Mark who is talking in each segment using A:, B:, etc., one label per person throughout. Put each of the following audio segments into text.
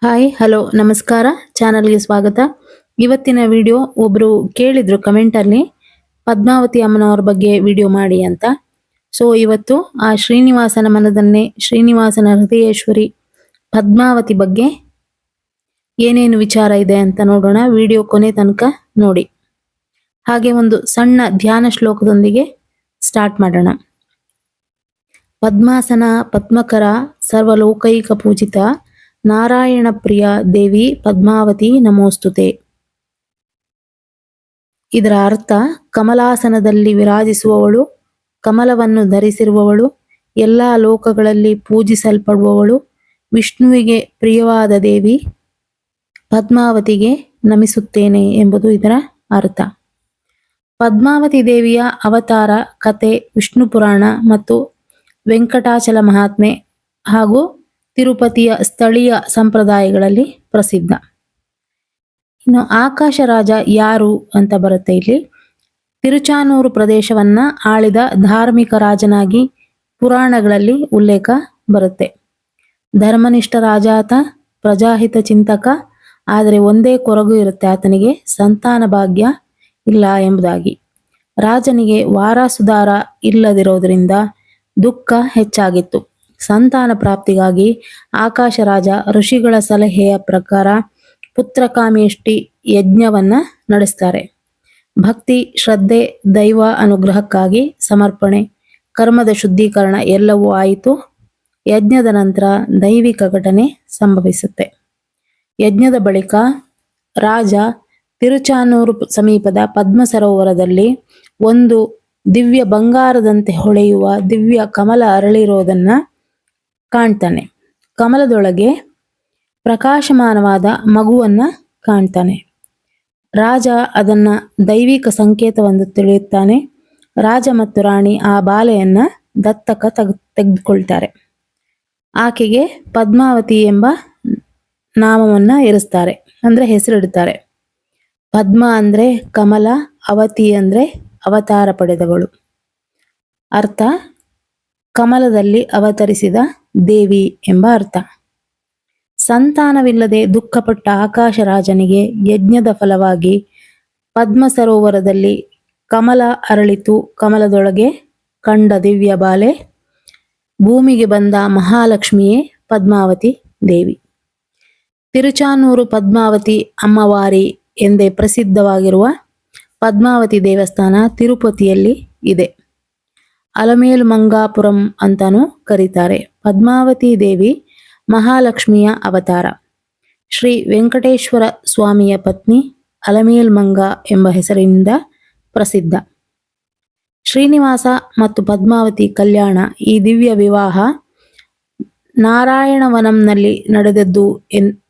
A: Hi hello ನಮಸ್ಕಾರ ಚಾನಲ್ಗೆ ಸ್ವಾಗತ. ಇವತ್ತಿನ ವಿಡಿಯೋ ಒಬ್ರು ಕೇಳಿದ್ರು ಕಮೆಂಟ್ ಅಲ್ಲಿ ಪದ್ಮಾವತಿ ಅಮ್ಮನವರ ಬಗ್ಗೆ ವಿಡಿಯೋ ಮಾಡಿ ಅಂತ. ಸೊ ಇವತ್ತು ಆ ಶ್ರೀನಿವಾಸನ ಮನದನ್ನೇ ಶ್ರೀನಿವಾಸನ ಹೃದಯೇಶ್ವರಿ ಪದ್ಮಾವತಿ ಬಗ್ಗೆ ಏನೇನು ವಿಚಾರ ಇದೆ ಅಂತ ನೋಡೋಣ. ವಿಡಿಯೋ ಕೊನೆ ತನಕ ನೋಡಿ. ಹಾಗೆ ಒಂದು ಸಣ್ಣ ಧ್ಯಾನ ಶ್ಲೋಕದೊಂದಿಗೆ ಸ್ಟಾರ್ಟ್ ಮಾಡೋಣ. ಪದ್ಮಾಸನ ಪದ್ಮಕರ ಸರ್ವಲೋಕೈಕ ಪೂಜಿತ ನಾರಾಯಣ ಪ್ರಿಯ ದೇವಿ ಪದ್ಮಾವತಿ ನಮೋಸ್ತುತೆ. ಇದರ ಅರ್ಥ ಕಮಲಾಸನದಲ್ಲಿ ವಿರಾಜಿಸುವವಳು, ಕಮಲವನ್ನು ಧರಿಸಿರುವವಳು, ಎಲ್ಲ ಲೋಕಗಳಲ್ಲಿ ಪೂಜಿಸಲ್ಪಡುವವಳು, ವಿಷ್ಣುವಿಗೆ ಪ್ರಿಯವಾದ ದೇವಿ ಪದ್ಮಾವತಿಗೆ ನಮಿಸುತ್ತೇನೆ ಎಂಬುದು ಇದರ ಅರ್ಥ. ಪದ್ಮಾವತಿ ದೇವಿಯ ಅವತಾರ ಕತೆ ವಿಷ್ಣು ಪುರಾಣ ಮತ್ತು ವೆಂಕಟಾಚಲ ಮಹಾತ್ಮೆ ಹಾಗೂ ತಿರುಪತಿಯ ಸ್ಥಳೀಯ ಸಂಪ್ರದಾಯಗಳಲ್ಲಿ ಪ್ರಸಿದ್ಧ. ಇನ್ನು ಆಕಾಶ ರಾಜ ಯಾರು ಅಂತ ಬರುತ್ತೆ ಇಲ್ಲಿ. ತಿರುಚಾನೂರು ಪ್ರದೇಶವನ್ನ ಆಳಿದ ಧಾರ್ಮಿಕ ರಾಜನಾಗಿ ಪುರಾಣಗಳಲ್ಲಿ ಉಲ್ಲೇಖ ಬರುತ್ತೆ. ಧರ್ಮನಿಷ್ಠ ರಾಜ ಆತ, ಪ್ರಜಾಹಿತ ಚಿಂತಕ. ಆದರೆ ಒಂದೇ ಕೊರಗು ಇರುತ್ತೆ, ಆತನಿಗೆ ಸಂತಾನ ಭಾಗ್ಯ ಇಲ್ಲ ಎಂಬುದಾಗಿ. ರಾಜನಿಗೆ ವಾರಸುದಾರ ಇಲ್ಲದಿರೋದ್ರಿಂದ ದುಃಖ ಹೆಚ್ಚಾಗಿತ್ತು. ಸಂತಾನ ಪ್ರಾಪ್ತಿಗಾಗಿ ಆಕಾಶ ರಾಜ ಋಷಿಗಳ ಸಲಹೆಯ ಪ್ರಕಾರ ಪುತ್ರಕಾಮೇಷ್ಟಿ ಯಜ್ಞವನ್ನ ನಡೆಸ್ತಾರೆ. ಭಕ್ತಿ, ಶ್ರದ್ಧೆ, ದೈವ ಅನುಗ್ರಹಕ್ಕಾಗಿ ಸಮರ್ಪಣೆ, ಕರ್ಮದ ಶುದ್ಧೀಕರಣ ಎಲ್ಲವೂ ಆಯಿತು. ಯಜ್ಞದ ನಂತರ ದೈವಿಕ ಘಟನೆ ಸಂಭವಿಸುತ್ತೆ. ಯಜ್ಞದ ಬಳಿಕ ರಾಜ ತಿರುಚಾನೂರು ಸಮೀಪದ ಪದ್ಮ ಸರೋವರದಲ್ಲಿ ಒಂದು ದಿವ್ಯ ಬಂಗಾರದಂತೆ ಹೊಳೆಯುವ ದಿವ್ಯ ಕಮಲ ಅರಳಿರೋದನ್ನ ಕಾಣ್ತಾನೆ. ಕಮಲದೊಳಗೆ ಪ್ರಕಾಶಮಾನವಾದ ಮಗುವನ್ನ ಕಾಣ್ತಾನೆ. ರಾಜ ಅದನ್ನ ದೈವಿಕ ಸಂಕೇತವೆಂದು ತಿಳಿಯುತ್ತಾನೆ. ರಾಜ ಮತ್ತು ರಾಣಿ ಆ ಬಾಲೆಯನ್ನ ದತ್ತಕ ತೆಗೆದುಕೊಳ್ತಾರೆ. ಆಕೆಗೆ ಪದ್ಮಾವತಿ ಎಂಬ ನಾಮವನ್ನ ಇರಿಸ್ತಾರೆ, ಅಂದ್ರೆ ಹೆಸರಿಡುತ್ತಾರೆ. ಪದ್ಮ ಅಂದ್ರೆ ಕಮಲ, ಅವತಿ ಅಂದ್ರೆ ಅವತಾರ ಪಡೆದವಳು. ಅರ್ಥ ಕಮಲದಲ್ಲಿ ಅವತರಿಸಿದ ದೇವಿ ಎಂಬ ಅರ್ಥ. ಸಂತಾನವಿಲ್ಲದೆ ದುಃಖಪಟ್ಟ ಆಕಾಶ ರಾಜನಿಗೆ ಯಜ್ಞದ ಫಲವಾಗಿ ಪದ್ಮ ಸರೋವರದಲ್ಲಿ ಕಮಲ ಅರಳಿತು. ಕಮಲದೊಳಗೆ ಕಂಡ ದಿವ್ಯ ಬಾಲೆ ಭೂಮಿಗೆ ಬಂದ ಮಹಾಲಕ್ಷ್ಮಿಯೇ ಪದ್ಮಾವತಿ ದೇವಿ. ತಿರುಚಾನೂರು ಪದ್ಮಾವತಿ ಅಮ್ಮವಾರಿ ಎಂದೇ ಪ್ರಸಿದ್ಧವಾಗಿರುವ ಪದ್ಮಾವತಿ ದೇವಸ್ಥಾನ ತಿರುಪತಿಯಲ್ಲಿ ಇದೆ. ಅಲಮೇಲು ಮಂಗಾಪುರಂ ಅಂತಾನೂ ಕರೀತಾರೆ. ಪದ್ಮಾವತಿ ದೇವಿ ಮಹಾಲಕ್ಷ್ಮಿಯ ಅವತಾರ. ಶ್ರೀ ವೆಂಕಟೇಶ್ವರ ಸ್ವಾಮಿಯ ಪತ್ನಿ ಅಲಮೇಲ್ ಮಂಗ ಎಂಬ ಹೆಸರಿನಿಂದ ಪ್ರಸಿದ್ಧ. ಶ್ರೀನಿವಾಸ ಮತ್ತು ಪದ್ಮಾವತಿ ಕಲ್ಯಾಣ, ಈ ದಿವ್ಯ ವಿವಾಹ ನಾರಾಯಣವನಂನಲ್ಲಿ ನಡೆದದ್ದು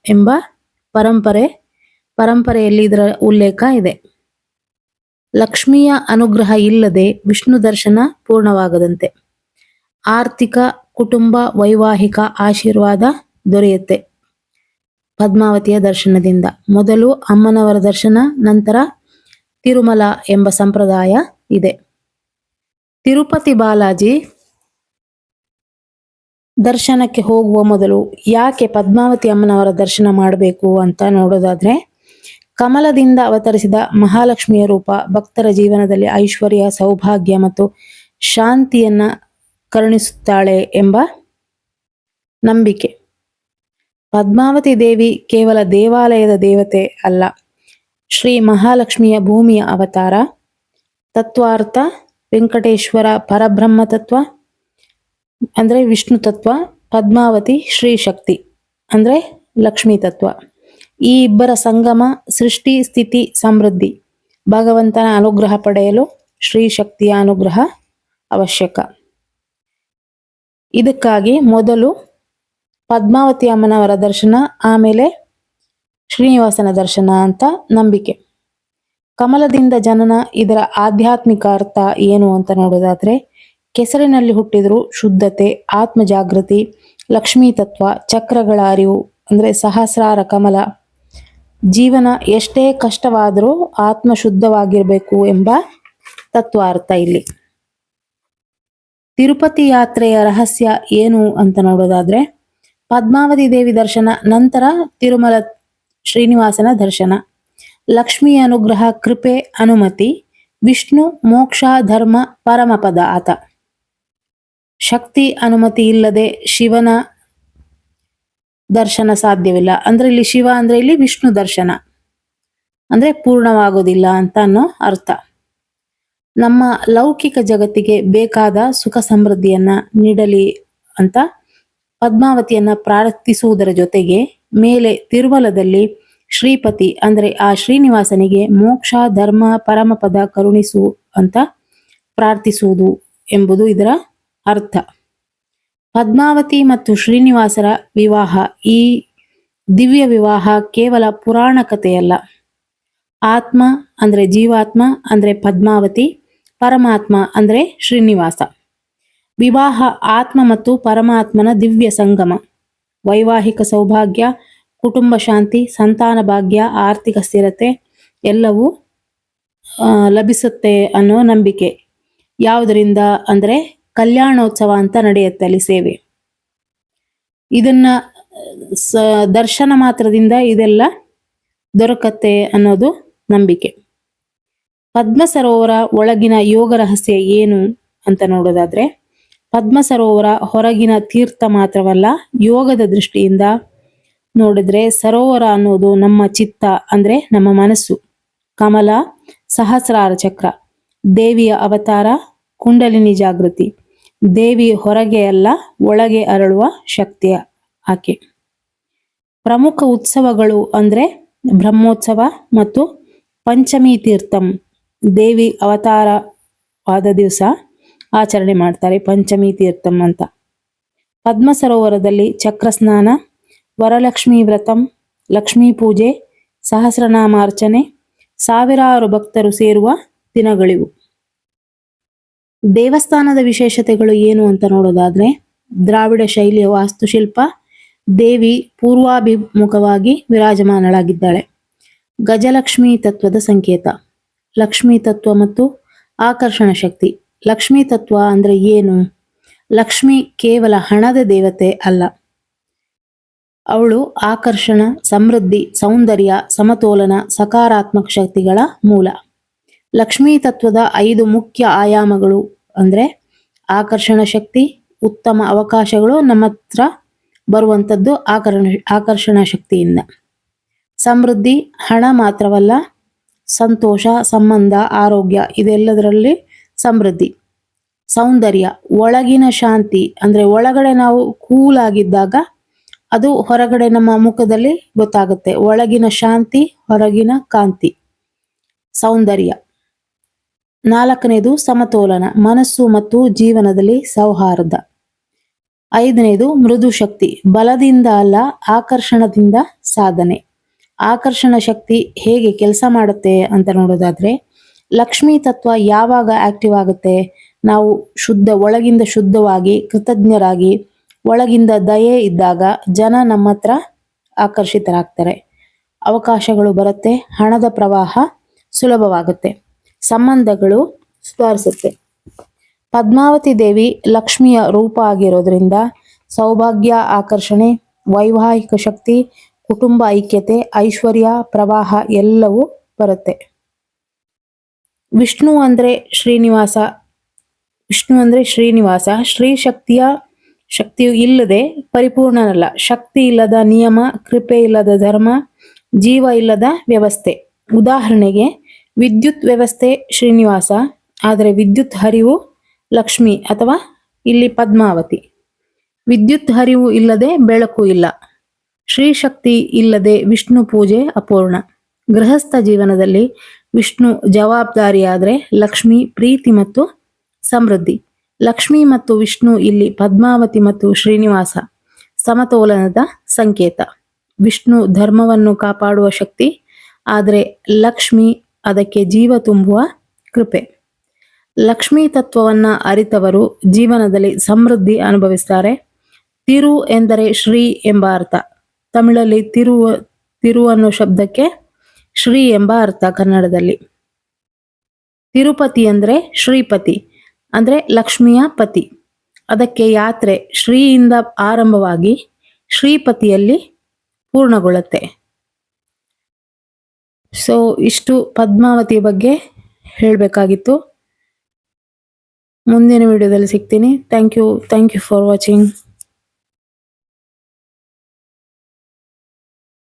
A: ಎಂಬ ಪರಂಪರೆಯಲ್ಲಿ ಇದರ ಉಲ್ಲೇಖ ಇದೆ. ಲಕ್ಷ್ಮಿಯ ಅನುಗ್ರಹ ಇಲ್ಲದೆ ವಿಷ್ಣು ದರ್ಶನ ಪೂರ್ಣವಾಗದಂತೆ. ಆರ್ಥಿಕ, ಕುಟುಂಬ, ವೈವಾಹಿಕ ಆಶೀರ್ವಾದ ದೊರೆಯುತ್ತೆ ಪದ್ಮಾವತಿಯ ದರ್ಶನದಿಂದ. ಮೊದಲು ಅಮ್ಮನವರ ದರ್ಶನ, ನಂತರ ತಿರುಮಲ ಎಂಬ ಸಂಪ್ರದಾಯ ಇದೆ. ತಿರುಪತಿ ಬಾಲಾಜಿ ದರ್ಶನಕ್ಕೆ ಹೋಗುವ ಮೊದಲು ಯಾಕೆ ಪದ್ಮಾವತಿ ಅಮ್ಮನವರ ದರ್ಶನ ಮಾಡಬೇಕು ಅಂತ ನೋಡೋದಾದ್ರೆ, ಕಮಲದಿಂದ ಅವತರಿಸಿದ ಮಹಾಲಕ್ಷ್ಮಿಯ ರೂಪ ಭಕ್ತರ ಜೀವನದಲ್ಲಿ ಐಶ್ವರ್ಯ, ಸೌಭಾಗ್ಯ ಮತ್ತು ಶಾಂತಿಯನ್ನ ಕರುಣಿಸುತ್ತಾಳೆ ಎಂಬ ನಂಬಿಕೆ. ಪದ್ಮಾವತಿ ದೇವಿ ಕೇವಲ ದೇವಾಲಯದ ದೇವತೆ ಅಲ್ಲ, ಶ್ರೀ ಮಹಾಲಕ್ಷ್ಮಿಯ ಭೂಮಿಯ ಅವತಾರ. ತತ್ವಾರ್ಥ ವೆಂಕಟೇಶ್ವರ ಪರಬ್ರಹ್ಮ ತತ್ವ ಅಂದ್ರೆ ವಿಷ್ಣು ತತ್ವ, ಪದ್ಮಾವತಿ ಶ್ರೀ ಶಕ್ತಿ ಅಂದ್ರೆ ಲಕ್ಷ್ಮೀ ತತ್ವ. ಈ ಇಬ್ಬರ ಸಂಗಮ, ಸೃಷ್ಟಿ, ಸ್ಥಿತಿ, ಸಮೃದ್ಧಿ. ಭಗವಂತನ ಅನುಗ್ರಹ ಪಡೆಯಲು ಶ್ರೀ ಶಕ್ತಿಯ ಅನುಗ್ರಹ ಅವಶ್ಯಕ. ಇದಕ್ಕಾಗಿ ಮೊದಲು ಪದ್ಮಾವತಿ ಅಮ್ಮನವರ ದರ್ಶನ, ಆಮೇಲೆ ಶ್ರೀನಿವಾಸನ ದರ್ಶನ ಅಂತ ನಂಬಿಕೆ. ಕಮಲದಿಂದ ಜನನ, ಇದರ ಆಧ್ಯಾತ್ಮಿಕ ಅರ್ಥ ಏನು ಅಂತ ನೋಡೋದಾದ್ರೆ, ಕೆಸರಿನಲ್ಲಿ ಹುಟ್ಟಿದ್ರು ಶುದ್ಧತೆ, ಆತ್ಮ ಜಾಗೃತಿ, ಲಕ್ಷ್ಮೀ ತತ್ವ, ಚಕ್ರಗಳ ಅರಿವು ಅಂದ್ರೆ ಸಹಸ್ರಾರ ಕಮಲ. ಜೀವನ ಎಷ್ಟೇ ಕಷ್ಟವಾದರೂ ಆತ್ಮ ಶುದ್ಧವಾಗಿರ್ಬೇಕು ಎಂಬ ತತ್ವಾರ್ಥ ಇಲ್ಲಿ. ತಿರುಪತಿ ಯಾತ್ರೆಯ ರಹಸ್ಯ ಏನು ಅಂತ ನೋಡೋದಾದ್ರೆ, ಪದ್ಮಾವತಿ ದೇವಿ ದರ್ಶನ ನಂತರ ತಿರುಮಲ ಶ್ರೀನಿವಾಸನ ದರ್ಶನ. ಲಕ್ಷ್ಮಿ ಅನುಗ್ರಹ, ಕೃಪೆ, ಅನುಮತಿ. ವಿಷ್ಣು ಮೋಕ್ಷ, ಧರ್ಮ, ಪರಮಪದ ಆತ. ಶಕ್ತಿ ಅನುಮತಿ ಇಲ್ಲದೆ ಶಿವನ ದರ್ಶನ ಸಾಧ್ಯವಿಲ್ಲ. ಅಂದ್ರೆ ಇಲ್ಲಿ ಶಿವ ಅಂದ್ರೆ ಇಲ್ಲಿ ವಿಷ್ಣು ದರ್ಶನ ಅಂದ್ರೆ ಪೂರ್ಣವಾಗೋದಿಲ್ಲ ಅಂತ ಅನ್ನೋ ಅರ್ಥ. ನಮ್ಮ ಲೌಕಿಕ ಜಗತ್ತಿಗೆ ಬೇಕಾದ ಸುಖ ಸಮೃದ್ಧಿಯನ್ನ ನೀಡಲಿ ಅಂತ ಪದ್ಮಾವತಿಯನ್ನ ಪ್ರಾರ್ಥಿಸುವುದರ ಜೊತೆಗೆ ಮೇಲೆ ತಿರುಮಲದಲ್ಲಿ ಶ್ರೀಪತಿ ಅಂದ್ರೆ ಆ ಶ್ರೀನಿವಾಸನಿಗೆ ಮೋಕ್ಷ, ಧರ್ಮ, ಪರಮಪದ ಕರುಣಿಸು ಅಂತ ಪ್ರಾರ್ಥಿಸುವುದು ಎಂಬುದು ಇದರ ಅರ್ಥ. ಪದ್ಮಾವತಿ ಮತ್ತು ಶ್ರೀನಿವಾಸರ ವಿವಾಹ, ಈ ದಿವ್ಯ ವಿವಾಹ ಕೇವಲ ಪುರಾಣ ಕಥೆಯಲ್ಲ. ಆತ್ಮ ಅಂದ್ರೆ ಜೀವಾತ್ಮ ಅಂದ್ರೆ ಪದ್ಮಾವತಿ, ಪರಮಾತ್ಮ ಅಂದ್ರೆ ಶ್ರೀನಿವಾಸ. ವಿವಾಹ ಆತ್ಮ ಮತ್ತು ಪರಮಾತ್ಮನ ದಿವ್ಯ ಸಂಗಮ. ವೈವಾಹಿಕ ಸೌಭಾಗ್ಯ, ಕುಟುಂಬ ಶಾಂತಿ, ಸಂತಾನ ಭಾಗ್ಯ, ಆರ್ಥಿಕ ಸ್ಥಿರತೆ ಎಲ್ಲವೂ ಲಭಿಸುತ್ತೆ ಅನ್ನೋ ನಂಬಿಕೆ. ಯಾವುದರಿಂದ ಅಂದ್ರೆ ಕಲ್ಯಾಣೋತ್ಸವ ಅಂತ ನಡೆಯುತ್ತೆ ಅಲ್ಲಿ ಸೇವೆ. ಇದನ್ನ ದರ್ಶನ ಮಾತ್ರದಿಂದ ಇದೆಲ್ಲ ದೊರಕತ್ತೆ ಅನ್ನೋದು ನಂಬಿಕೆ. ಪದ್ಮ ಸರೋವರ ಒಳಗಿನ ಯೋಗ ರಹಸ್ಯ ಏನು ಅಂತ ನೋಡೋದಾದ್ರೆ, ಪದ್ಮ ಸರೋವರ ಹೊರಗಿನ ತೀರ್ಥ ಮಾತ್ರವಲ್ಲ, ಯೋಗದ ದೃಷ್ಟಿಯಿಂದ ನೋಡಿದ್ರೆ ಸರೋವರ ಅನ್ನೋದು ನಮ್ಮ ಚಿತ್ತ ಅಂದ್ರೆ ನಮ್ಮ ಮನಸ್ಸು. ಕಮಲ, ಸಹಸ್ರಾರ ಚಕ್ರ, ದೇವಿಯ ಅವತಾರ, ಕುಂಡಲಿನಿ ಜಾಗೃತಿ. ದೇವಿ ಹೊರಗೆ ಅಲ್ಲ, ಒಳಗೆ ಅರಳುವ ಶಕ್ತಿಯ ಆಕೆ. ಪ್ರಮುಖ ಉತ್ಸವಗಳು ಅಂದ್ರೆ ಬ್ರಹ್ಮೋತ್ಸವ ಮತ್ತು ಪಂಚಮಿ ತೀರ್ಥಂ. ದೇವಿ ಅವತಾರವಾದ ದಿವಸ ಆಚರಣೆ ಮಾಡ್ತಾರೆ ಪಂಚಮಿ ತೀರ್ಥಂ ಅಂತ. ಪದ್ಮ ಸರೋವರದಲ್ಲಿ ಚಕ್ರ ಸ್ನಾನ, ವರಲಕ್ಷ್ಮಿ ವ್ರತಂ, ಲಕ್ಷ್ಮೀ ಪೂಜೆ, ಸಹಸ್ರನಾಮಾರ್ಚನೆ, ಸಾವಿರಾರು ಭಕ್ತರು ಸೇರುವ ದಿನಗಳಿವು. ದೇವಸ್ಥಾನದ ವಿಶೇಷತೆಗಳು ಏನು ಅಂತ ನೋಡೋದಾದ್ರೆ, ದ್ರಾವಿಡ ಶೈಲಿಯ ವಾಸ್ತುಶಿಲ್ಪ. ದೇವಿ ಪೂರ್ವಾಭಿಮುಖವಾಗಿ ವಿರಾಜಮಾನಳಾಗಿದ್ದಾಳೆ. ಗಜಲಕ್ಷ್ಮಿ ತತ್ವದ ಸಂಕೇತ. ಲಕ್ಷ್ಮೀ ತತ್ವ ಮತ್ತು ಆಕರ್ಷಣ ಶಕ್ತಿ. ಲಕ್ಷ್ಮೀ ತತ್ವ ಅಂದ್ರೆ ಏನು? ಲಕ್ಷ್ಮಿ ಕೇವಲ ಹಣದ ದೇವತೆ ಅಲ್ಲ, ಅವಳು ಆಕರ್ಷಣ, ಸಮೃದ್ಧಿ, ಸೌಂದರ್ಯ, ಸಮತೋಲನ, ಸಕಾರಾತ್ಮಕ ಶಕ್ತಿಗಳ ಮೂಲ. ಲಕ್ಷ್ಮೀ ತತ್ವದ 5 ಮುಖ್ಯ ಆಯಾಮಗಳು ಅಂದ್ರೆ ಆಕರ್ಷಣ ಶಕ್ತಿ. ಉತ್ತಮ ಅವಕಾಶಗಳು ನಮ್ಮ ಹತ್ರ ಬರುವಂಥದ್ದು ಆಕರ್ಷಣ ಶಕ್ತಿಯಿಂದ. ಸಮೃದ್ಧಿ, ಹಣ ಮಾತ್ರವಲ್ಲ, ಸಂತೋಷ, ಸಂಬಂಧ, ಆರೋಗ್ಯ ಇದೆಲ್ಲದರಲ್ಲಿ ಸಮೃದ್ಧಿ. ಸೌಂದರ್ಯ, ಒಳಗಿನ ಶಾಂತಿ ಅಂದ್ರೆ ಒಳಗಡೆ ನಾವು ಕೂಲ್ ಆಗಿದ್ದಾಗ ಅದು ಹೊರಗಡೆ ನಮ್ಮ ಮುಖದಲ್ಲಿ ಗೊತ್ತಾಗುತ್ತೆ. ಒಳಗಿನ ಶಾಂತಿ, ಹೊರಗಿನ ಕಾಂತಿ. ಸೌಂದರ್ಯ. 4ನೇದು ಸಮತೋಲನ, ಮನಸ್ಸು ಮತ್ತು ಜೀವನದಲ್ಲಿ ಸೌಹಾರ್ದ. 5ನೇದು ಮೃದು ಶಕ್ತಿ, ಬಲದಿಂದ ಅಲ್ಲ ಆಕರ್ಷಣದಿಂದ ಸಾಧನೆ. ಆಕರ್ಷಣ ಶಕ್ತಿ ಹೇಗೆ ಕೆಲಸ ಮಾಡುತ್ತೆ ಅಂತ ನೋಡೋದಾದ್ರೆ, ಲಕ್ಷ್ಮೀ ತತ್ವ ಯಾವಾಗ ಆಕ್ಟಿವ್ ಆಗುತ್ತೆ? ನಾವು ಒಳಗಿಂದ ಶುದ್ಧವಾಗಿ, ಕೃತಜ್ಞರಾಗಿ, ಒಳಗಿಂದ ದಯೆ ಇದ್ದಾಗ ಜನ ನಮ್ಮ ಹತ್ರ ಆಕರ್ಷಿತರಾಗ್ತಾರೆ. ಅವಕಾಶಗಳು ಬರುತ್ತೆ, ಹಣದ ಪ್ರವಾಹ ಸುಲಭವಾಗುತ್ತೆ, ಸಂಬಂಧಗಳು ಸುಧಾರಿಸುತ್ತೆ. ಪದ್ಮಾವತಿ ದೇವಿ ಲಕ್ಷ್ಮಿಯ ರೂಪ ಆಗಿರೋದ್ರಿಂದ ಸೌಭಾಗ್ಯ, ಆಕರ್ಷಣೆ, ವೈವಾಹಿಕ ಶಕ್ತಿ, ಕುಟುಂಬ ಐಕ್ಯತೆ, ಐಶ್ವರ್ಯ, ಪ್ರವಾಹ ಎಲ್ಲವೂ ಬರುತ್ತೆ. ವಿಷ್ಣು ಅಂದ್ರೆ ಶ್ರೀನಿವಾಸ. ಶಕ್ತಿಯು ಇಲ್ಲದೆ ಪರಿಪೂರ್ಣನಲ್ಲ. ಶಕ್ತಿ ಇಲ್ಲದ ನಿಯಮ, ಕೃಪೆ ಇಲ್ಲದ ಧರ್ಮ, ಜೀವ ಇಲ್ಲದ ವ್ಯವಸ್ಥೆ. ಉದಾಹರಣೆಗೆ ವಿದ್ಯುತ್ ವ್ಯವಸ್ಥೆ ಶ್ರೀನಿವಾಸ, ಆದರೆ ವಿದ್ಯುತ್ ಹರಿವು ಲಕ್ಷ್ಮಿ ಅಥವಾ ಇಲ್ಲಿ ಪದ್ಮಾವತಿ. ವಿದ್ಯುತ್ ಹರಿವು ಇಲ್ಲದೆ ಬೆಳಕು ಇಲ್ಲ. ಶ್ರೀಶಕ್ತಿ ಇಲ್ಲದೆ ವಿಷ್ಣು ಪೂಜೆ ಅಪೂರ್ಣ. ಗೃಹಸ್ಥ ಜೀವನದಲ್ಲಿ ವಿಷ್ಣು ಜವಾಬ್ದಾರಿಯಾದರೆ ಲಕ್ಷ್ಮಿ ಪ್ರೀತಿ ಮತ್ತು ಸಮೃದ್ಧಿ. ಲಕ್ಷ್ಮಿ ಮತ್ತು ವಿಷ್ಣು ಇಲ್ಲಿ ಪದ್ಮಾವತಿ ಮತ್ತು ಶ್ರೀನಿವಾಸ ಸಮತೋಲನದ ಸಂಕೇತ. ವಿಷ್ಣು ಧರ್ಮವನ್ನು ಕಾಪಾಡುವ ಶಕ್ತಿ, ಆದರೆ ಲಕ್ಷ್ಮಿ ಅದಕ್ಕೆ ಜೀವ ತುಂಬುವ ಕೃಪೆ. ಲಕ್ಷ್ಮೀ ತತ್ವವನ್ನ ಅರಿತವರು ಜೀವನದಲ್ಲಿ ಸಮೃದ್ಧಿ ಅನುಭವಿಸ್ತಾರೆ. ತಿರು ಎಂದರೆ ಶ್ರೀ ಎಂಬ ಅರ್ಥ. ತಮಿಳಲ್ಲಿ ತಿರು ಅನ್ನೋ ಶಬ್ದಕ್ಕೆ ಶ್ರೀ ಎಂಬ ಅರ್ಥ ಕನ್ನಡದಲ್ಲಿ. ತಿರುಪತಿ ಅಂದ್ರೆ ಶ್ರೀಪತಿ ಅಂದ್ರೆ ಲಕ್ಷ್ಮಿಯ ಪತಿ. ಅದಕ್ಕೆ ಯಾತ್ರೆ ಶ್ರೀಯಿಂದ ಆರಂಭವಾಗಿ ಶ್ರೀಪತಿಯಲ್ಲಿ ಪೂರ್ಣಗೊಳ್ಳುತ್ತೆ. ಸೊ ಇಷ್ಟು ಪದ್ಮಾವತಿ ಬಗ್ಗೆ ಹೇಳಬೇಕಾಗಿತ್ತು. ಮುಂದಿನ ವಿಡಿಯೋದಲ್ಲಿ ಸಿಗ್ತೀನಿ. Thank you for watching.